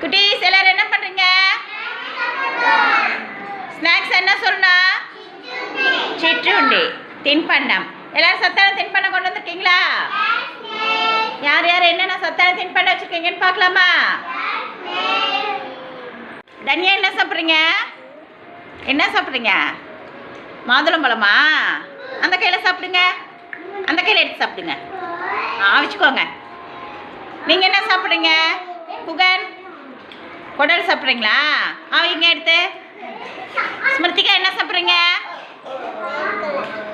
குட்டீஸ் எல்லாரும் என்ன பண்றீங்க? ஸ்நாக்ஸ் என்ன சொல்லணும்? சிற்றுண்டி தின்பண்டம். எல்லாரும் சத்தான தின்பண்டம் கொண்டு வந்திருக்கீங்களா? யார் யார் என்னென்ன சத்தான தின்பண்டம் வச்சிருக்கீங்கன்னு பார்க்கலாமா? தனியா என்ன சாப்பிட்றீங்க? என்ன சாப்பிட்றீங்க? மாதுளம்பழமா? அந்த கையில் சாப்பிடுங்க, அந்த கையில் எடுத்து சாப்பிடுங்க. வச்சுக்கோங்க. நீங்கள் என்ன சாப்பிட்றீங்க? புகன் குடல் சாப்பிட்றீங்களா? அவங்க எடுத்து. ஸ்மிருதிகா என்ன சாப்பிட்றீங்க?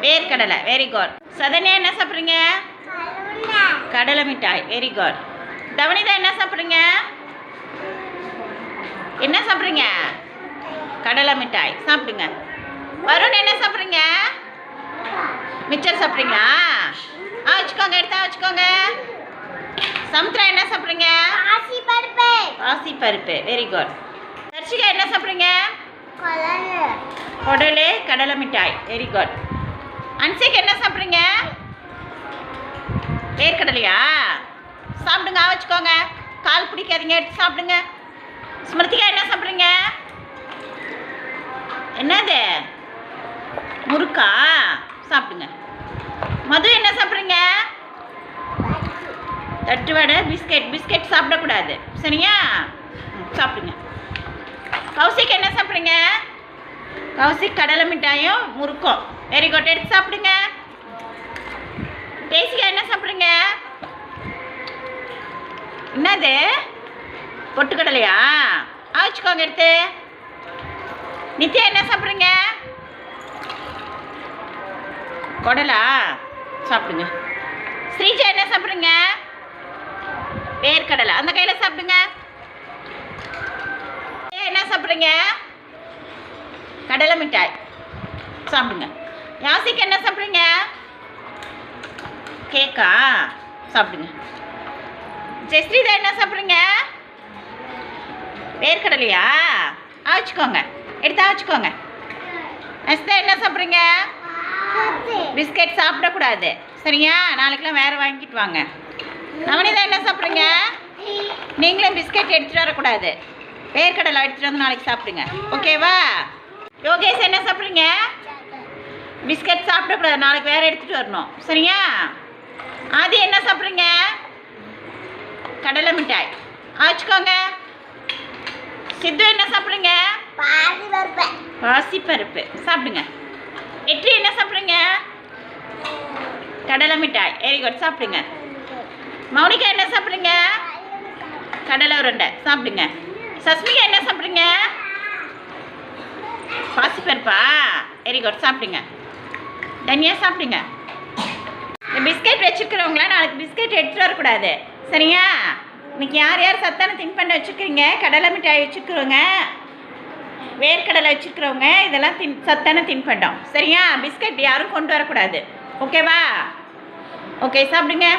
வேர்க்கடலை. Very good. சதன்யா என்ன சாப்பிட்றீங்க? கடலை மிட்டாய். Very good. தவனிதா என்ன சாப்பிட்றீங்க? என்ன சாப்பிட்றீங்க? கடலை மிட்டாய் சாப்பிடுங்க. வருண் என்ன சாப்பிட்றீங்க? மிச்சர் சாப்பிட்றீங்களா? வச்சுக்கோங்க, எடுத்தா வச்சுக்கோங்க. சமுத்ரா என்ன சாப்பிட்றீங்க? பாசி பருப்பு. Very good. தர்ஷிகா என்ன சாப்பிட்றீங்க? குடல் கடலை மிட்டாய். Very good. அன்சிக் என்ன சாப்பிட்றீங்க? வேர்க்கடலையா? சாப்பிடுங்க, வச்சுக்கோங்க. கால் பிடிக்காதீங்க, எடுத்து சாப்பிடுங்க. ஸ்மிருதிகா என்ன சாப்பிட்றீங்க? என்னது? முறுக்கா? சாப்பிடுங்க. மது என்ன சாப்பிட்றீங்க? தட்டு வடை, பிஸ்கெட். பிஸ்கெட் சாப்பிடக்கூடாது, சரியா? சாப்பிடுங்க. கௌசிக் என்ன சாப்பிட்றீங்க? கௌசிக் கடலை மிட்டாயும் முறுக்கும். Very good. எடுத்து சாப்பிடுங்க. தேசிகா என்ன சாப்பிட்றீங்க? என்னது? பொட்டுக்கடலையா? வச்சுக்கோங்க, எடுத்து. நித்யா என்ன சாப்பிட்றீங்க? குடலா? சாப்பிடுங்க. ஸ்ரீஜா என்ன சாப்பிட்றீங்க? வேர்க்கடலை. அந்த கையில் சாப்பிடுங்க. என்ன சாப்பிட்றீங்க? கடலை மிட்டாய். சாப்பிடுங்க. யாசிக் என்ன சாப்பிட்றீங்க? கேக்கா? சாப்பிடுங்க. ஜெஸ்ரீதா என்ன சாப்பிட்றீங்க? வேர்க்கடலையா? வச்சுக்கோங்க, எடுத்தா வச்சுக்கோங்க. நஸ்தா என்ன சாப்பிட்றீங்க? பிஸ்கெட் சாப்பிடக்கூடாது, சரியா? நாளைக்கெல்லாம் வேறு வாங்கிட்டு வாங்க. நவனிதா என்ன சாப்பிட்றீங்க? நீங்களும் பிஸ்கெட் எடுத்துகிட்டு வரக்கூடாது. வேர்க்கடலை எடுத்துகிட்டு வந்து நாளைக்கு சாப்பிடுங்க, ஓகேவா? யோகேஷ் என்ன சாப்பிட்றீங்க? பிஸ்கெட் சாப்பிடக்கூடாது, நாளைக்கு வேறு எடுத்துகிட்டு வரணும், சரியா? ஆதி என்ன சாப்பிட்றீங்க? கடலை மிட்டாய். வச்சுக்கோங்க. சித்து என்ன சாப்பிட்றீங்க? பாசி பருப்பு. சாப்பிடுங்க. வெற்றி என்ன சாப்பிட்றீங்க? கடலை மிட்டாய். Very good. சாப்பிடுங்க. மௌனிகா என்ன சாப்பிட்றீங்க? கடலை உருண்டை. சாப்பிடுங்க. சஸ்மிகா என்ன சாப்பிட்றீங்க? பாசி பருப்பா? Very good. சாப்பிடுங்க. தனியா சாப்பிடுங்க. இந்த பிஸ்கெட் வச்சுருக்கிறவங்களா நாளைக்கு பிஸ்கெட் எடுத்துகிட்டு வரக்கூடாது, சரியா? இன்னைக்கு யார் யார் சத்தான தின்பண்டம் வச்சுருக்கிறீங்க? கடலை மிட்டாய் வச்சுருக்கிறவங்க, வேர்க்கடலை வச்சுருக்கிறவங்க, இதெல்லாம் சத்தான தின்பண்டம், சரியா? பிஸ்கட் யாரும் கொண்டு வரக்கூடாது, ஓகேவா? ஓகே, சாப்பிடுங்க.